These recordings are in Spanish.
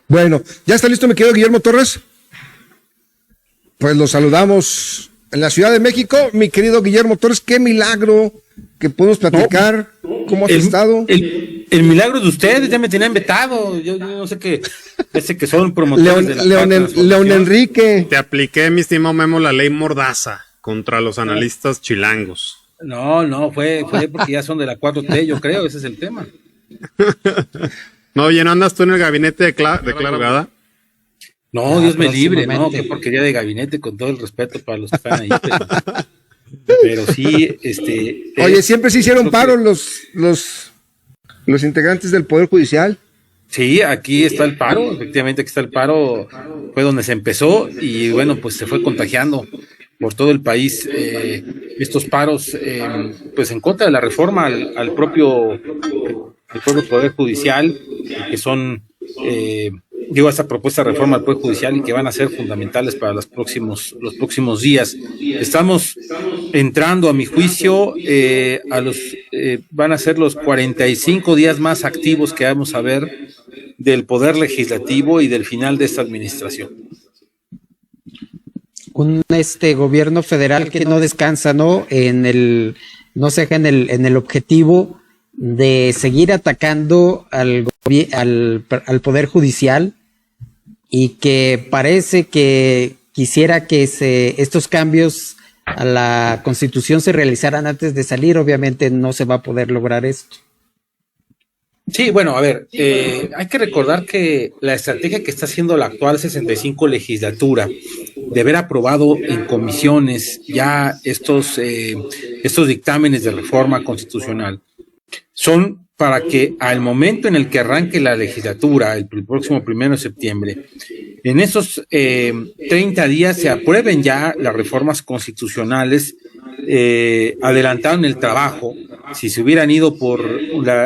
Bueno, ¿ya está listo mi querido Guillermo Torres? Pues lo saludamos en la Ciudad de México, mi querido Guillermo Torres, qué milagro que podemos platicar. ¿Cómo has estado? El milagro de ustedes, ya me tenían vetado. Yo no sé qué, ese que son promotores de la León Enrique. Te apliqué, mi estimado Memo, la ley Mordaza contra los analistas chilangos. No, fue porque ya son de la 4T, yo creo, ese es el tema. No, oye, ¿no andas tú en el gabinete de Clara Brugada? No, Dios me libre, no, qué porquería de gabinete, con todo el respeto para los que están ahí, pero sí, Oye, siempre se hicieron paro los integrantes del Poder Judicial. Sí, aquí está el paro, efectivamente aquí está el paro, fue donde se empezó y bueno, pues se fue contagiando por todo el país estos paros, pues en contra de la reforma al propio Poder Judicial, que son, esta propuesta de reforma al Poder Judicial y que van a ser fundamentales para los próximos días. Estamos entrando, a mi juicio, van a ser los 45 días más activos que vamos a ver del Poder Legislativo y del final de esta administración. Un gobierno federal que no descansa, ¿no? No se deja en el objetivo de seguir atacando al Poder Judicial y que parece que quisiera que estos cambios a la Constitución se realizaran antes de salir. Obviamente no se va a poder lograr esto. Sí, bueno, a ver, hay que recordar que la estrategia que está haciendo la actual 65 legislatura de haber aprobado en comisiones ya estos dictámenes de reforma constitucional son para que al momento en el que arranque la legislatura, el próximo 1 de septiembre, en esos 30 días se aprueben ya las reformas constitucionales. Adelantaron el trabajo. Si se hubieran ido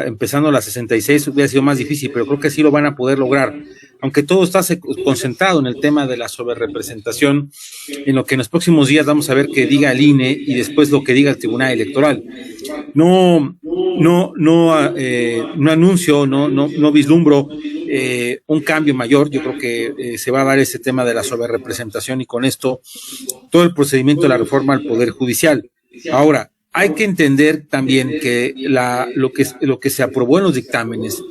empezando la 66 hubiera sido más difícil, pero creo que sí lo van a poder lograr, aunque todo está concentrado en el tema de la sobrerepresentación, en lo que en los próximos días vamos a ver que diga el INE y después lo que diga el Tribunal Electoral. No anuncio, no vislumbro un cambio mayor. Yo creo que se va a dar ese tema de la sobrerepresentación y con esto todo el procedimiento de la reforma al Poder Judicial. Ahora, hay que entender también que lo que se aprobó en los dictámenes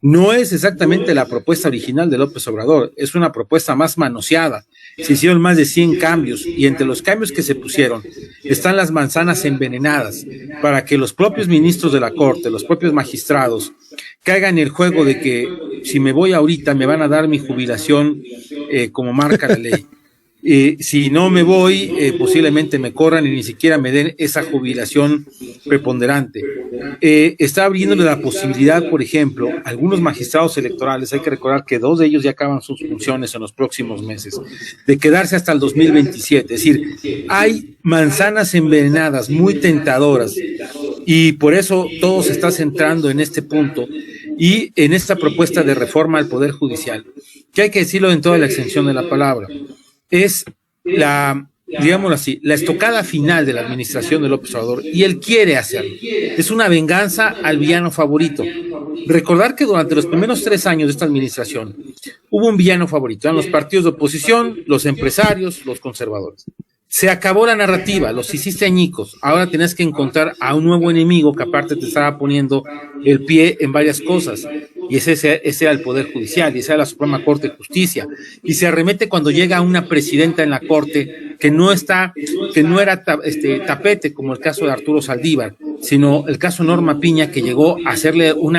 no es exactamente la propuesta original de López Obrador, es una propuesta más manoseada. Se hicieron más de 100 cambios y entre los cambios que se pusieron están las manzanas envenenadas para que los propios ministros de la Corte, los propios magistrados, caigan en el juego de que si me voy ahorita me van a dar mi jubilación como marca la ley. Si no me voy, posiblemente me corran y ni siquiera me den esa jubilación preponderante. Está abriéndole la posibilidad, por ejemplo, a algunos magistrados electorales, hay que recordar que 2 de ellos ya acaban sus funciones en los próximos meses, de quedarse hasta el 2027. Es decir, hay manzanas envenenadas muy tentadoras y por eso todo se está centrando en este punto y en esta propuesta de reforma al Poder Judicial, que hay que decirlo en toda la extensión de la palabra. Es digámoslo así, la estocada final de la administración de López Obrador, y él quiere hacerlo. Es una venganza al villano favorito. Recordar que durante los primeros 3 años de esta administración hubo un villano favorito, eran los partidos de oposición, los empresarios, los conservadores. Se acabó la narrativa, los hiciste añicos, ahora tenés que encontrar a un nuevo enemigo que aparte te estaba poniendo el pie en varias cosas, y ese era el Poder Judicial, y esa era la Suprema Corte de Justicia, y se arremete cuando llega una presidenta en la Corte que no era tapete, como el caso de Arturo Saldívar, sino el caso Norma Piña, que llegó a hacerle un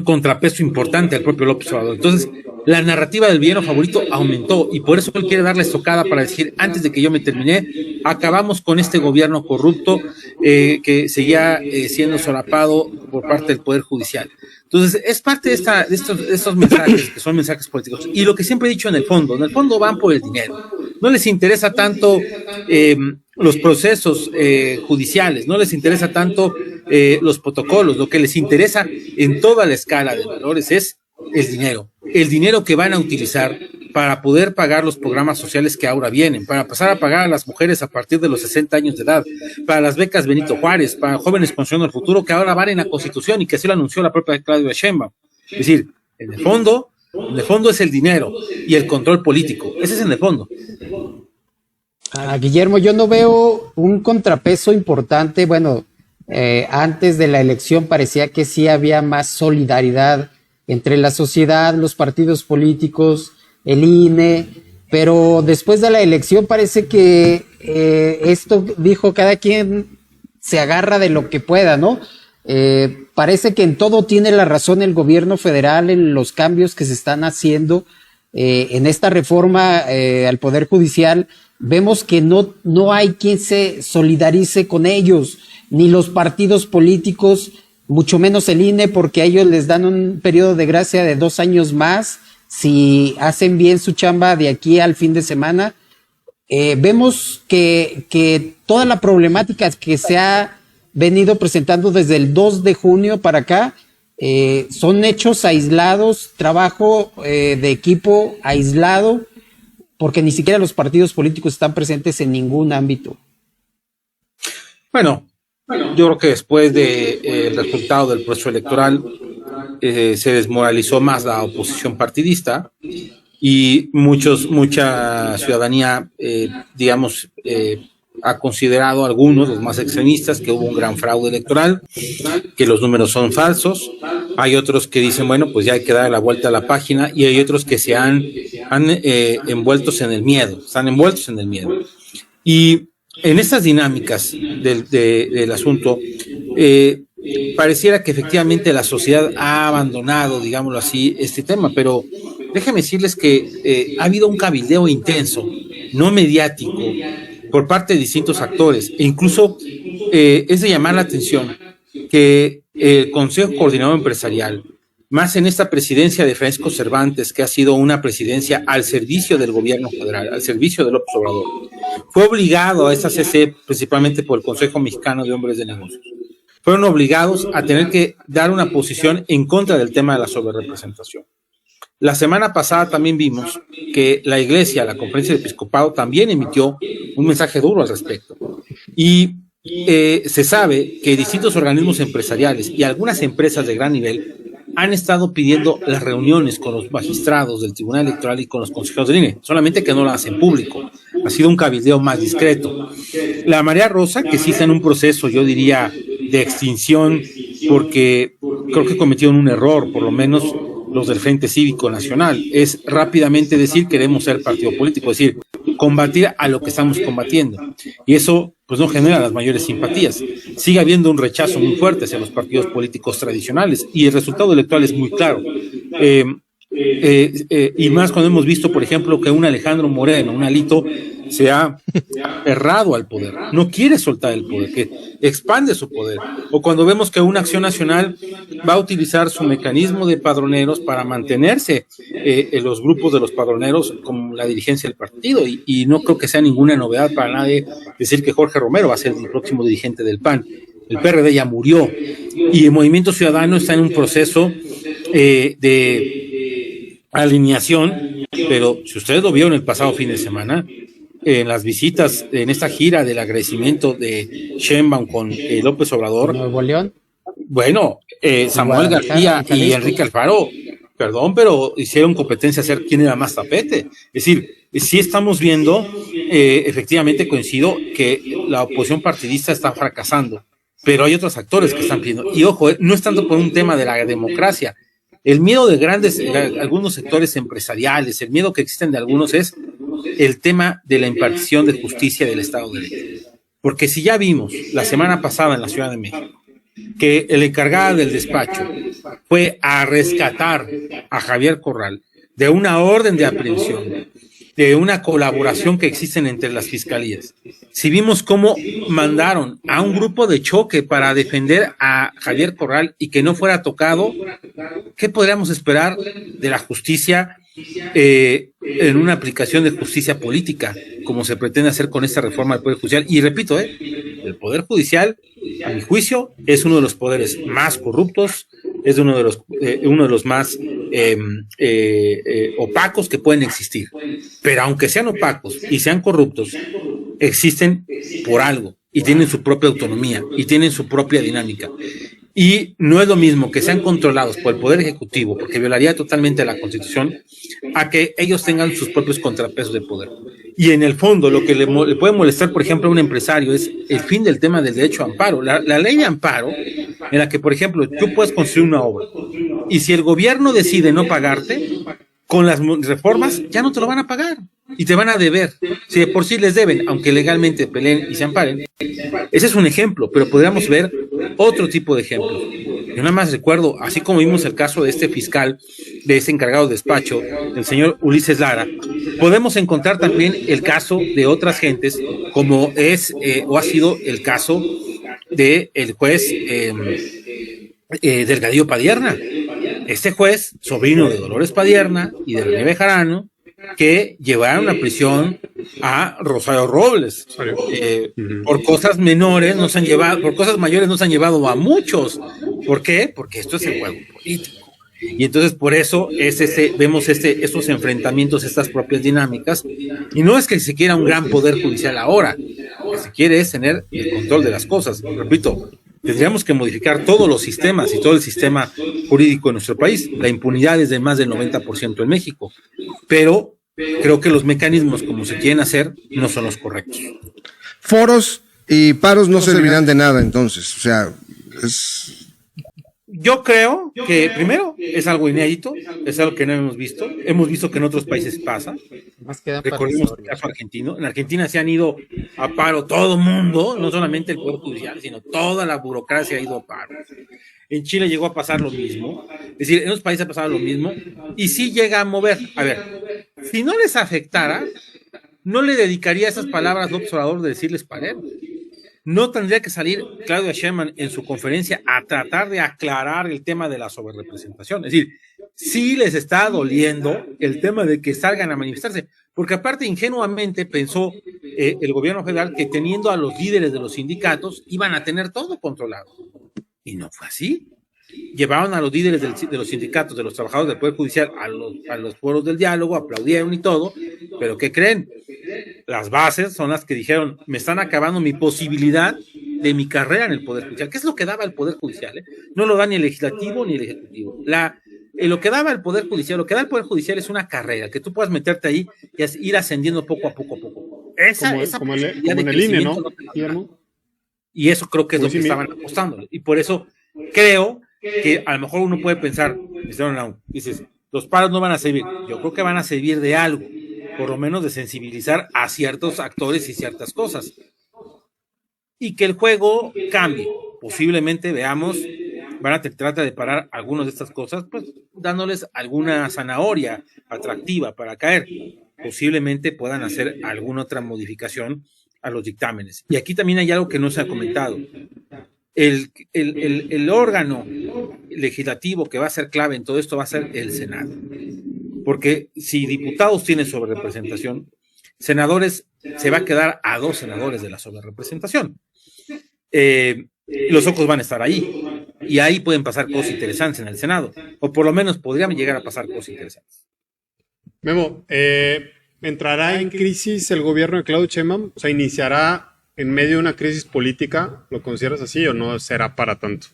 contrapeso importante al propio López Obrador. Entonces, la narrativa del villano favorito aumentó y por eso él quiere darle estocada para decir, antes de que yo me termine, acabamos con este gobierno corrupto que seguía siendo solapado por parte del Poder Judicial. Entonces, es parte de estos mensajes que son mensajes políticos. Y lo que siempre he dicho en el fondo van por el dinero. No les interesa tanto los procesos judiciales, no les interesa tanto los protocolos. Lo que les interesa en toda la escala de valores es el dinero que van a utilizar para poder pagar los programas sociales que ahora vienen, para pasar a pagar a las mujeres a partir de los 60 años de edad, para las becas Benito Juárez, para jóvenes construyendo el futuro que ahora van en la Constitución y que así lo anunció la propia Claudia Sheinbaum. Es decir, En el fondo es el dinero y el control político. Ese es en el fondo. Guillermo, yo no veo un contrapeso importante. Bueno, antes de la elección parecía que sí había más solidaridad entre la sociedad, los partidos políticos, el INE, pero después de la elección parece que esto dijo cada quien se agarra de lo que pueda, ¿no? Parece que en todo tiene la razón el gobierno federal en los cambios que se están haciendo en esta reforma al Poder Judicial. Vemos que no hay quien se solidarice con ellos, ni los partidos políticos, mucho menos el INE, porque a ellos les dan un periodo de gracia de 2 años más si hacen bien su chamba de aquí al fin de semana. Vemos que toda la problemática que se ha venido presentando desde el 2 de junio para acá son hechos aislados, trabajo de equipo aislado, porque ni siquiera los partidos políticos están presentes en ningún ámbito. Bueno, yo creo que después del resultado del proceso electoral se desmoralizó más la oposición partidista y mucha ciudadanía, ha considerado algunos, los más extremistas, que hubo un gran fraude electoral, que los números son falsos. Hay otros que dicen, bueno, pues ya hay que dar la vuelta a la página, y hay otros que se han envueltos en el miedo, están envueltos en el miedo. Y en estas dinámicas del asunto, pareciera que efectivamente la sociedad ha abandonado, digámoslo así, este tema, pero déjenme decirles que ha habido un cabildeo intenso, no mediático, por parte de distintos actores, e incluso es de llamar la atención que el Consejo Coordinador Empresarial, más en esta presidencia de Francisco Cervantes, que ha sido una presidencia al servicio del gobierno federal, al servicio de López Obrador, fue obligado a esta CC, principalmente por el Consejo Mexicano de Hombres de Negocios, fueron obligados a tener que dar una posición en contra del tema de la sobrerepresentación. La semana pasada también vimos que la Iglesia, la Conferencia del Episcopado, también emitió un mensaje duro al respecto. Y se sabe que distintos organismos empresariales y algunas empresas de gran nivel han estado pidiendo las reuniones con los magistrados del Tribunal Electoral y con los consejeros del INE, solamente que no lo hacen público. Ha sido un cabildeo más discreto. La Marea Rosa, que sí está en un proceso, yo diría, de extinción, porque creo que cometieron un error, por lo menos los del Frente Cívico Nacional, es rápidamente decir queremos ser partido político, es decir, combatir a lo que estamos combatiendo, y eso pues no genera las mayores simpatías. Sigue habiendo un rechazo muy fuerte hacia los partidos políticos tradicionales, y el resultado electoral es muy claro, y más cuando hemos visto, por ejemplo, que un Alejandro Moreno, un Alito, se ha aferrado al poder, no quiere soltar el poder, que expande su poder, o cuando vemos que una Acción Nacional va a utilizar su mecanismo de padroneros para mantenerse en los grupos de los padroneros como la dirigencia del partido, y no creo que sea ninguna novedad para nadie decir que Jorge Romero va a ser el próximo dirigente del PAN. El PRD ya murió, y el Movimiento Ciudadano está en un proceso de alineación, pero si ustedes lo vieron el pasado fin de semana, en las visitas, en esta gira del agradecimiento de Sheinbaum con López Obrador, Nuevo León, bueno, Samuel García y Enrique Alfaro, perdón, pero hicieron competencia a hacer quién era más tapete. Es decir, sí estamos viendo, efectivamente coincido, que la oposición partidista está fracasando, pero hay otros actores que están pidiendo. Y ojo, no es tanto por un tema de la democracia. El miedo de algunos sectores empresariales, el miedo que existen de algunos es el tema de la impartición de justicia del Estado de Derecho. Porque si ya vimos la semana pasada en la Ciudad de México que el encargado del despacho fue a rescatar a Javier Corral de una orden de aprehensión, de una colaboración que existen entre las fiscalías, si vimos cómo mandaron a un grupo de choque para defender a Javier Corral y que no fuera tocado, ¿qué podríamos esperar de la justicia en una aplicación de justicia política, como se pretende hacer con esta reforma del Poder Judicial? Y repito, el Poder Judicial, a mi juicio, es uno de los poderes más corruptos, es uno de los más opacos que pueden existir. Pero aunque sean opacos y sean corruptos, existen por algo y tienen su propia autonomía y tienen su propia dinámica. Y no es lo mismo que sean controlados por el Poder Ejecutivo, porque violaría totalmente la Constitución, a que ellos tengan sus propios contrapesos de poder. Y en el fondo, lo que le puede molestar, por ejemplo, a un empresario es el fin del tema del derecho a amparo. La ley de amparo, en la que, por ejemplo, tú puedes construir una obra, y si el gobierno decide no pagarte, con las reformas ya no te lo van a pagar y te van a deber. Si de por sí les deben, aunque legalmente peleen y se amparen, ese es un ejemplo, pero podríamos ver otro tipo de ejemplos. Yo nada más recuerdo, así como vimos el caso de este fiscal, de este encargado de despacho, el señor Ulises Lara, podemos encontrar también el caso de otras gentes, como es o ha sido el caso de el juez Delgadillo Padierna. Este juez, sobrino de Dolores Padierna y de René Bejarano, que llevaron a prisión a Rosario Robles. Por cosas menores nos han llevado, por cosas mayores nos han llevado a muchos. ¿Por qué? Porque esto es el juego político. Y entonces por eso vemos estos enfrentamientos, estas propias dinámicas. Y no es que se quiera un gran poder judicial ahora, lo que se quiere es tener el control de las cosas. Repito, tendríamos que modificar todos los sistemas y todo el sistema jurídico en nuestro país. La impunidad es de más del 90% en México, pero creo que los mecanismos como se quieren hacer no son los correctos. Foros y paros no servirán de nada entonces, o sea, Yo creo que primero es algo inédito, es algo que no hemos visto que en otros países pasa. Recordemos el caso argentino. En Argentina se han ido a paro todo el mundo, no solamente el Poder Judicial, sino toda la burocracia ha ido a paro. En Chile llegó a pasar lo mismo, es decir, en otros países ha pasado lo mismo, y sí llega a mover. A ver, si no les afectara, no le dedicaría esas palabras López Obrador de decirles paren. No tendría que salir Claudia Sheinbaum en su conferencia a tratar de aclarar el tema de la sobrerepresentación. Es decir, sí les está doliendo el tema de que salgan a manifestarse, porque aparte ingenuamente pensó el gobierno federal que teniendo a los líderes de los sindicatos iban a tener todo controlado. Y no fue así. Llevaron a los líderes de los sindicatos, de los trabajadores del Poder Judicial a los foros del diálogo, aplaudieron y todo, pero ¿qué creen? Las bases son las que dijeron, me están acabando mi posibilidad de mi carrera en el Poder Judicial. ¿Qué es lo que daba el Poder Judicial? No lo da ni el Legislativo ni el Ejecutivo. Lo que daba el Poder Judicial, lo que da el Poder Judicial es una carrera, que tú puedas meterte ahí y ir ascendiendo poco a poco. Como en el INE, ¿no? Y eso creo que es lo que estaban apostando. Y por eso creo que a lo mejor uno puede pensar, dices, los paros no van a servir. Yo creo que van a servir de algo, por lo menos de sensibilizar a ciertos actores y ciertas cosas. Y que el juego cambie. Posiblemente veamos, van a tratar de parar algunas de estas cosas, pues dándoles alguna zanahoria atractiva para caer. Posiblemente puedan hacer alguna otra modificación a los dictámenes. Y aquí también hay algo que no se ha comentado. El órgano legislativo que va a ser clave en todo esto va a ser el Senado. Porque si diputados tienen sobrerepresentación, senadores, se va a quedar a 2 senadores de la sobrerepresentación. Los ojos van a estar ahí. Y ahí pueden pasar cosas interesantes en el Senado. O por lo menos podrían llegar a pasar cosas interesantes. Memo, ¿entrará en crisis el gobierno de Claudia Sheinbaum? O sea, ¿iniciará en medio de una crisis política? ¿Lo consideras así o no será para tanto?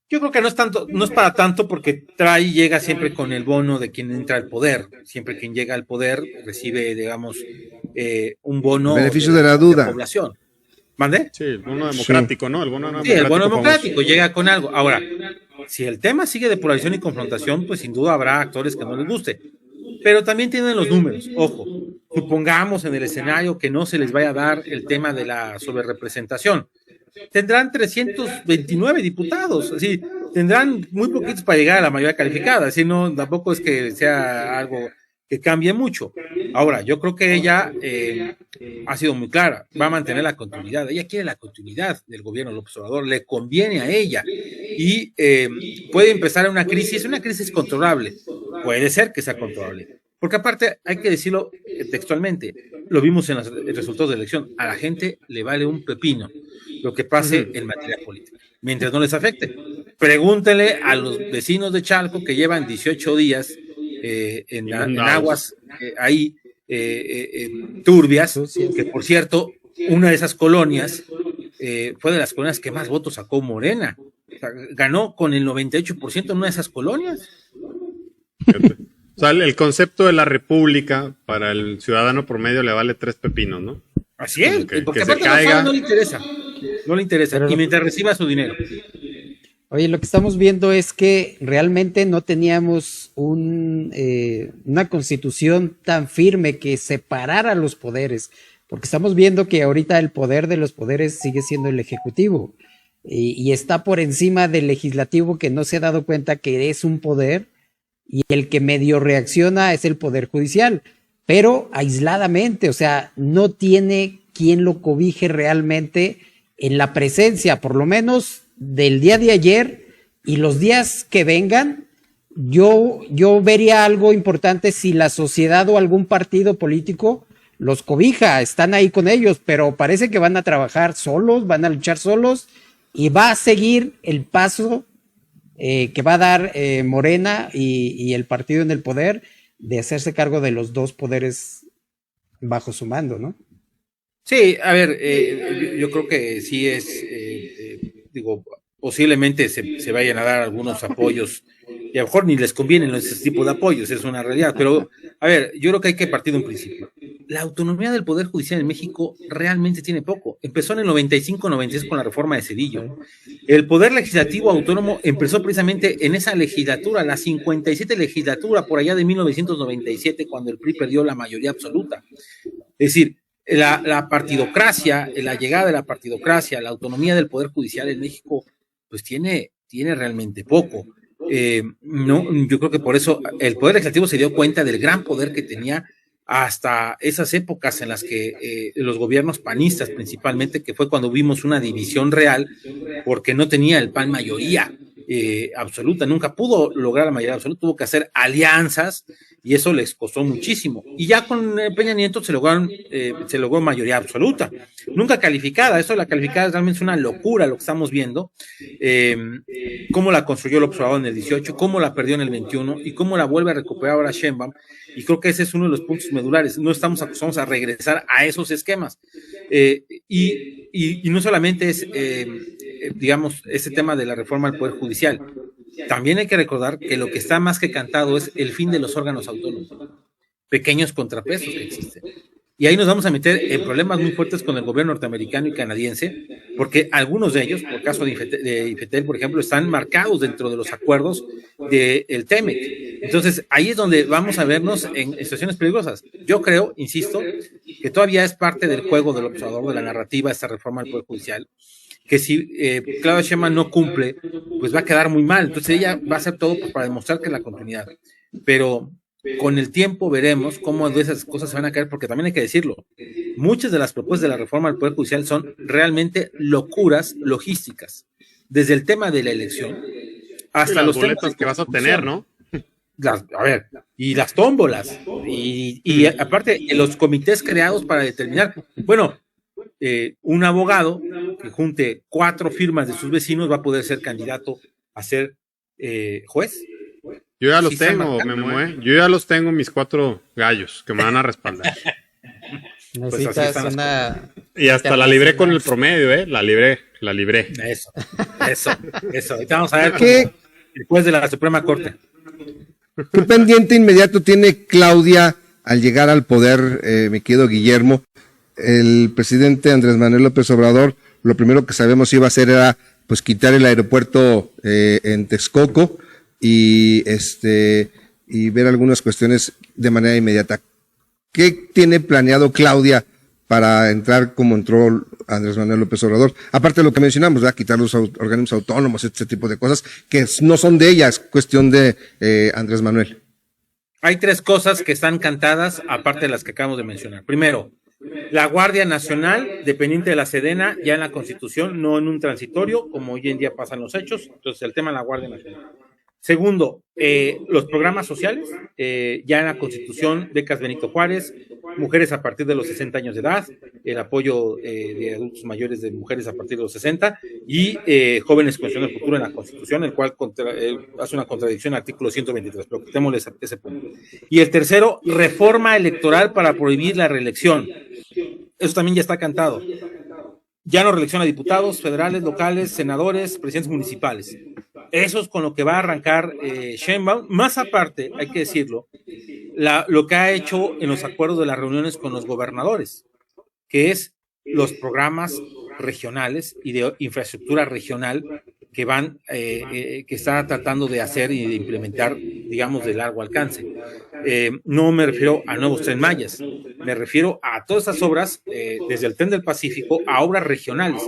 Yo creo que no es para tanto porque llega siempre con el bono de quien entra al poder. Siempre quien llega al poder recibe, digamos, un bono. Beneficio de la duda. De población. ¿Mande? Sí, el bono democrático, ¿no? El bono democrático llega con algo. Ahora, si el tema sigue de polarización y confrontación, pues sin duda habrá actores que no les guste. Pero también tienen los números, ojo, supongamos en el escenario que no se les vaya a dar el tema de la sobrerepresentación. Tendrán 329 diputados, así, tendrán muy poquitos para llegar a la mayoría calificada, así no, tampoco es que sea algo que cambie mucho. Ahora, yo creo que ella ha sido muy clara, va a mantener la continuidad, ella quiere la continuidad del gobierno López Obrador, le conviene a ella, y puede empezar una crisis controlable, puede ser que sea controlable, porque aparte hay que decirlo textualmente, lo vimos en los resultados de la elección, a la gente le vale un pepino lo que pase en materia política, mientras no les afecte. Pregúntenle a los vecinos de Chalco que llevan 18 días en aguas ahí turbias, que por cierto, una de esas colonias fue de las colonias que más votos sacó Morena. sea, ganó con el 98% en una de esas colonias. O sea, el concepto de la república para el ciudadano promedio le vale 3 pepinos, ¿no? Así es, porque que aparte se caiga. no le interesa. No le interesa. Pero y mientras reciba su dinero. Oye, lo que estamos viendo es que realmente no teníamos una constitución tan firme que separara los poderes, porque estamos viendo que ahorita el poder de los poderes sigue siendo el ejecutivo y está por encima del legislativo, que no se ha dado cuenta que es un poder, y el que medio reacciona es el poder judicial, pero aisladamente, o sea, no tiene quien lo cobije realmente en la presencia, por lo menos del día de ayer y los días que vengan. Yo vería algo importante si la sociedad o algún partido político los cobija, están ahí con ellos, pero parece que van a trabajar solos, van a luchar solos, y va a seguir el paso que va a dar Morena y el partido en el poder, de hacerse cargo de los dos poderes bajo su mando, ¿no? Sí, a ver, yo creo que sí es, digo, posiblemente se vayan a dar algunos apoyos, y a lo mejor ni les convienen ese tipo de apoyos, es una realidad, pero a ver, yo creo que hay que partir de un principio. La autonomía del Poder Judicial en México realmente tiene poco. Empezó en el 95-96 con la reforma de Zedillo. El Poder Legislativo Autónomo empezó precisamente en esa legislatura, la 57 legislatura, por allá de 1997, cuando el PRI perdió la mayoría absoluta. Es decir, la partidocracia, la llegada de la partidocracia, la autonomía del Poder Judicial en México, pues tiene realmente poco. No, yo creo que por eso el Poder Legislativo se dio cuenta del gran poder que tenía hasta esas épocas en las que los gobiernos panistas principalmente, que fue cuando vimos una división real, porque no tenía el PAN mayoría absoluta, nunca pudo lograr la mayoría absoluta, tuvo que hacer alianzas y eso les costó muchísimo. Y ya con Peña Nieto se logró mayoría absoluta, nunca calificada. Eso de la calificada realmente es una locura lo que estamos viendo, cómo la construyó el Obrador en el 18, cómo la perdió en el 21 y cómo la vuelve a recuperar ahora Sheinbaum. Y creo que ese es uno de los puntos medulares. No estamos acostumbраdos a regresar a esos esquemas. Y no solamente es, digamos, ese tema de la reforma al Poder Judicial. También hay que recordar que lo que está más que cantado es el fin de los órganos autónomos, pequeños contrapesos que existen. Y ahí nos vamos a meter en problemas muy fuertes con el gobierno norteamericano y canadiense, porque algunos de ellos, por el caso de IFETEL, por ejemplo, están marcados dentro de los acuerdos del TEMEC. Entonces, ahí es donde vamos a vernos en situaciones peligrosas. Yo creo, insisto, que todavía es parte del juego del observador, de la narrativa, esta reforma del Poder Judicial, que si Claudia Sheinbaum no cumple, pues va a quedar muy mal. Entonces ella va a hacer todo para demostrar que es la continuidad. Pero con el tiempo veremos cómo de esas cosas se van a caer, porque también hay que decirlo, muchas de las propuestas de la reforma del Poder Judicial son realmente locuras logísticas, desde el tema de la elección hasta los boletas que vas a tener, ¿no? Y las tómbolas, y aparte los comités creados para determinar, bueno, un abogado que junte 4 firmas de sus vecinos va a poder ser candidato a ser juez. Yo ya los tengo, Memo, Yo ya los tengo, mis 4 gallos que me van a respaldar. Necesitas pues una... Y hasta la libré con el promedio, La libré. Eso. Ahorita vamos a ver qué después de la Suprema Corte. ¿Qué pendiente inmediato tiene Claudia al llegar al poder, mi querido Guillermo? El presidente Andrés Manuel López Obrador, lo primero que sabemos iba a hacer era pues quitar el aeropuerto en Texcoco y ver algunas cuestiones de manera inmediata. ¿Qué tiene planeado Claudia para entrar como entró Andrés Manuel López Obrador? Aparte de lo que mencionamos, ¿verdad? Quitar los organismos autónomos, este tipo de cosas que no son de ella, es cuestión de Andrés Manuel. Hay 3 cosas que están cantadas, aparte de las que acabamos de mencionar. Primero, la Guardia Nacional, dependiente de la Sedena, ya en la Constitución, no en un transitorio, como hoy en día pasan los hechos. Entonces, el tema de la Guardia Nacional. Segundo, los programas sociales, ya en la Constitución, becas Benito Juárez, mujeres a partir de los 60 años de edad, el apoyo de adultos mayores de mujeres a partir de los 60 y jóvenes con visión del futuro en la Constitución, el cual hace una contradicción al artículo 123, pero quitémosle ese punto. Y el tercero, reforma electoral para prohibir la reelección. Eso también ya está cantado. ya no reelecciona diputados federales, locales, senadores, presidentes municipales. Eso es con lo que va a arrancar Sheinbaum. Más aparte, hay que decirlo, lo que ha hecho en los acuerdos de las reuniones con los gobernadores, que es los programas regionales y de infraestructura regional que que está tratando de hacer y de implementar, digamos, de largo alcance. No me refiero a nuevos Tren Mayas, me refiero a todas esas obras, desde el Tren del Pacífico a obras regionales.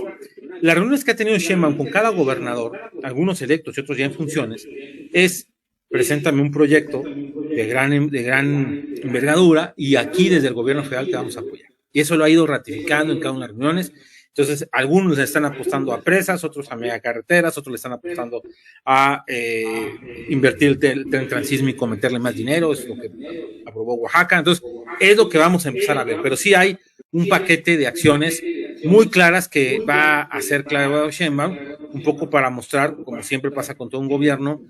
Las reuniones que ha tenido Sheinbaum con cada gobernador, algunos electos y otros ya en funciones, preséntame un proyecto de gran envergadura y aquí desde el gobierno federal te vamos a apoyar. Y eso lo ha ido ratificando en cada una de las reuniones. Entonces, algunos le están apostando a presas, otros a megacarreteras, otros le están apostando a invertir el tren transísmico, meterle más dinero, es lo que aprobó Oaxaca. Entonces, es lo que vamos a empezar a ver. Pero sí hay un paquete de acciones muy claras que va a hacer Claudia Sheinbaum, un poco para mostrar, como siempre pasa con todo un gobierno,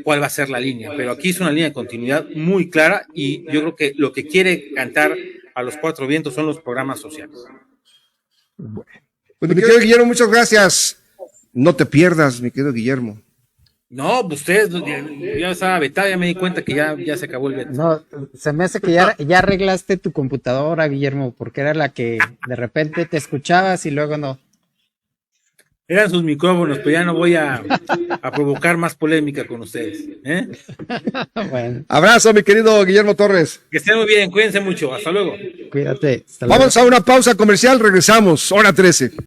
cuál va a ser la línea. Pero aquí es una línea de continuidad muy clara y yo creo que lo que quiere cantar a los cuatro vientos son los programas sociales. Bueno, pues, mi querido Guillermo, muchas gracias. No te pierdas, mi querido Guillermo. No, pues ustedes ya estaba vetado, ya me di cuenta que ya se acabó el veto. No, se me hace que ya arreglaste tu computadora, Guillermo, porque era la que de repente te escuchabas y luego no. Eran sus micrófonos, pero ya no voy a provocar más polémica con ustedes. Bueno. Abrazo, mi querido Guillermo Torres. Que estén muy bien, cuídense mucho, hasta luego. Cuídate. Hasta luego. Vamos a una pausa comercial, regresamos, hora 13.